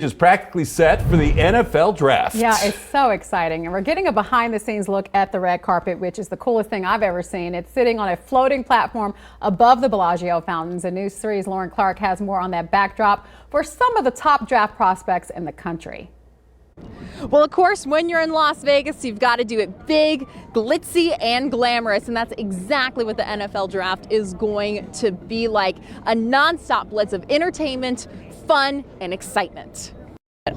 Is practically set for the NFL draft. Yeah, it's so exciting. And we're getting a behind the scenes look at the red carpet, which is the coolest thing I've ever seen. It's sitting on a floating platform above the Bellagio fountains. And News 3's Lauren Clark has more on that backdrop for some of the top draft prospects in the country. Well, of course, when you're in Las Vegas, you've got to do it big, glitzy, and glamorous. And that's exactly what the NFL draft is going to be like. A nonstop blitz of entertainment, fun, and excitement.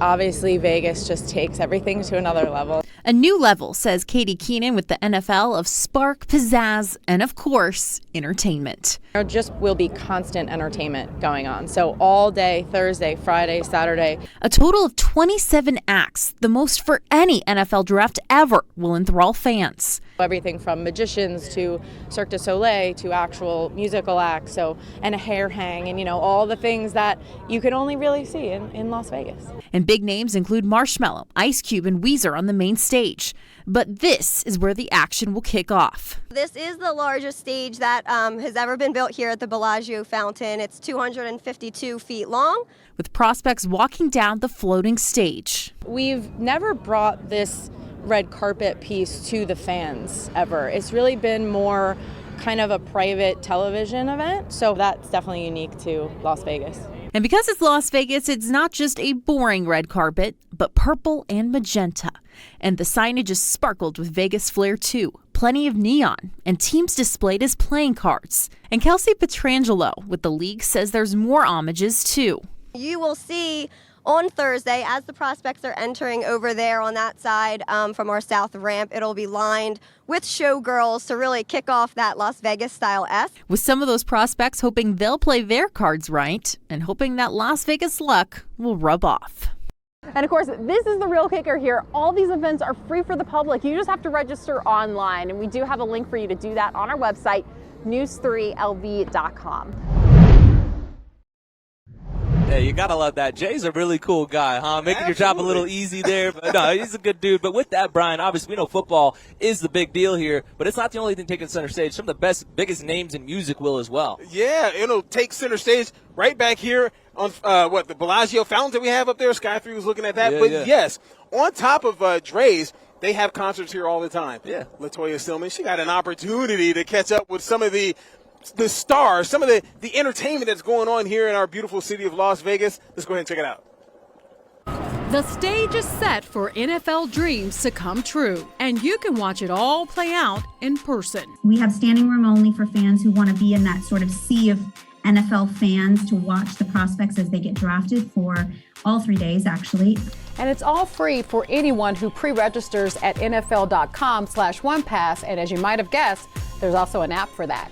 Obviously, Vegas just takes everything to another level. A new level, says Katie Keenan with the NFL, of spark, pizzazz, and of course, entertainment. There just will be constant entertainment going on. So all day, Thursday, Friday, Saturday. A total of 27 acts, the most for any NFL draft ever, will enthrall fans. Everything from magicians to Cirque du Soleil to actual musical acts, and a hair hang, and all the things that you can only really see in Las Vegas. And big names include Marshmello, Ice Cube, and Weezer on the main stage. But this is where the action will kick off. This is the largest stage that has ever been built here at the Bellagio fountain. It's 252 feet long. With prospects walking down the floating stage. We've never brought this red carpet piece to the fans ever. It's really been more kind of a private television event, so that's definitely unique to Las Vegas. And because it's Las Vegas, it's not just a boring red carpet, but purple and magenta. And the signage is sparkled with Vegas flair too. Plenty of neon and teams displayed as playing cards. And Kelsey Petrangelo with the league says there's more homages too. You will see on Thursday, as the prospects are entering over there on that side from our south ramp, it'll be lined with showgirls to really kick off that Las Vegas style S. With some of those prospects hoping they'll play their cards right and hoping that Las Vegas luck will rub off. And of course, this is the real kicker here. All these events are free for the public. You just have to register online. And we do have a link for you to do that on our website, news3lv.com. Yeah, you gotta love that. Jay's a really cool guy, huh? Making your job a little easy there. But no, he's a good dude. But with that, Brian, obviously we know football is the big deal here, but it's not the only thing taking center stage. Some of the biggest names in music will as well. Yeah, it'll take center stage right back here on the Bellagio fountain that we have up there. Sky 3 was looking at that. Yes, on top of Dre's, they have concerts here all the time. Yeah. LaToya Stillman, she got an opportunity to catch up with some of the stars, some of the entertainment that's going on here in our beautiful city of Las Vegas. Let's go ahead and check it out. The stage is set for NFL dreams to come true, and you can watch it all play out in person. We have standing room only for fans who want to be in that sort of sea of NFL fans to watch the prospects as they get drafted for all 3 days, actually. And it's all free for anyone who pre-registers at NFL.com/OnePass. And as you might have guessed, there's also an app for that.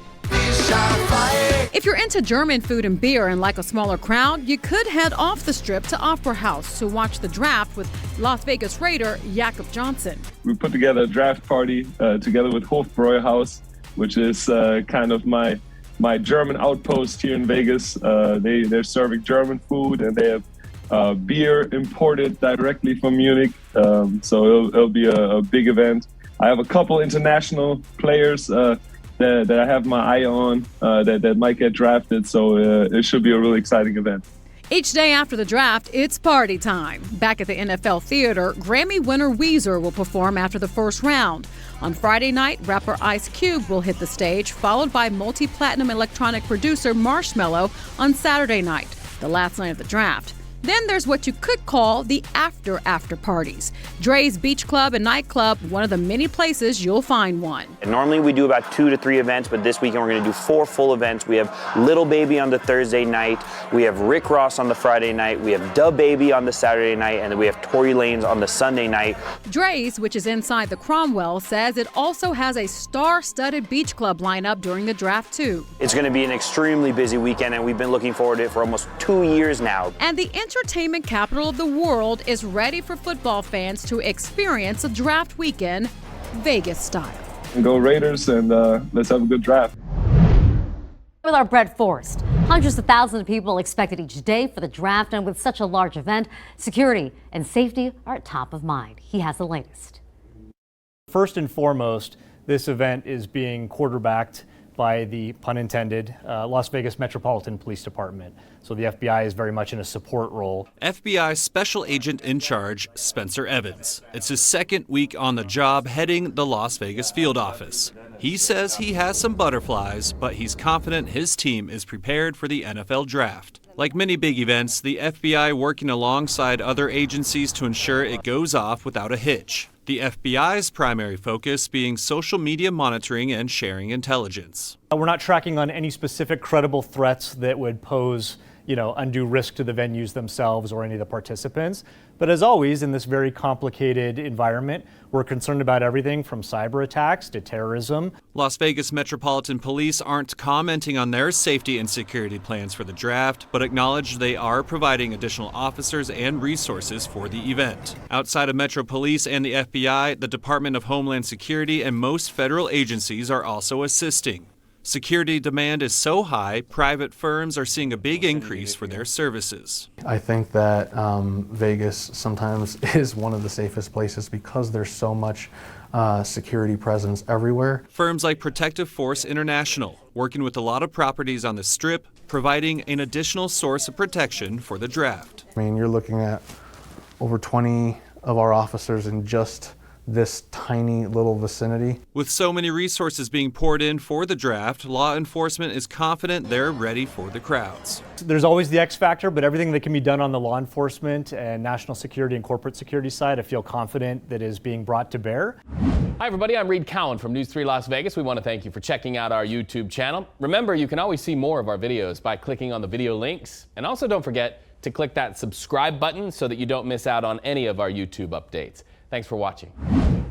If you're into German food and beer and like a smaller crowd, you could head off the strip to Opera House to watch the draft with Las Vegas Raider Jakob Johnson. We put together a draft party together with Hofbräuhaus, which is kind of my German outpost here in Vegas. They're serving German food, and they have beer imported directly from Munich. So it'll be a big event. I have a couple international players that I have my eye on that might get drafted, so it should be a really exciting event. Each day after the draft, it's party time. Back at the NFL Theater, Grammy winner Weezer will perform after the first round. On Friday night, rapper Ice Cube will hit the stage, followed by multi-platinum electronic producer Marshmello on Saturday night, the last night of the draft. Then there's what you could call the after parties. Dre's Beach Club and Nightclub, one of the many places you'll find one. And normally we do about 2 to 3 events, but this weekend we're going to do 4 full events. We have Little Baby on the Thursday night, we have Rick Ross on the Friday night, we have Da Baby on the Saturday night, and then we have Tory Lanez on the Sunday night. Dre's, which is inside the Cromwell, says it also has a star-studded beach club lineup during the draft too. It's going to be an extremely busy weekend, and we've been looking forward to it for almost 2 years now. And the entertainment capital of the world is ready for football fans to experience a draft weekend Vegas style. Go Raiders, and let's have a good draft. With our Brett Forrest, hundreds of thousands of people expected each day for the draft, and with such a large event, security and safety are at top of mind. He has the latest. First and foremost, this event is being quarterbacked by the, pun intended, Las Vegas Metropolitan Police Department. So the FBI is very much in a support role. FBI Special Agent in Charge, Spencer Evans. It's his second week on the job heading the Las Vegas field office. He says he has some butterflies, but he's confident his team is prepared for the NFL draft. Like many big events, the FBI working alongside other agencies to ensure it goes off without a hitch. The FBI's primary focus being social media monitoring and sharing intelligence. We're not tracking on any specific credible threats that would pose, undue risk to the venues themselves or any of the participants. But as always, in this very complicated environment, we're concerned about everything from cyber attacks to terrorism. Las Vegas Metropolitan Police aren't commenting on their safety and security plans for the draft, but acknowledge they are providing additional officers and resources for the event. Outside of Metro Police and the FBI, the Department of Homeland Security and most federal agencies are also assisting. Security demand is so high, private firms are seeing a big increase for their services. I think that Vegas sometimes is one of the safest places because there's so much security presence everywhere. Firms like Protective Force International, working with a lot of properties on the Strip, providing an additional source of protection for the draft. I mean, you're looking at over 20 of our officers in just this tiny little vicinity. With so many resources being poured in for the draft, law enforcement is confident they're ready for the crowds. There's always the X factor, but everything that can be done on the law enforcement and national security and corporate security side, I feel confident that is being brought to bear. Hi, everybody. I'm Reed Cowan from News 3 Las Vegas. We want to thank you for checking out our YouTube channel. Remember, you can always see more of our videos by clicking on the video links. And also don't forget to click that subscribe button so that you don't miss out on any of our YouTube updates. Thanks for watching.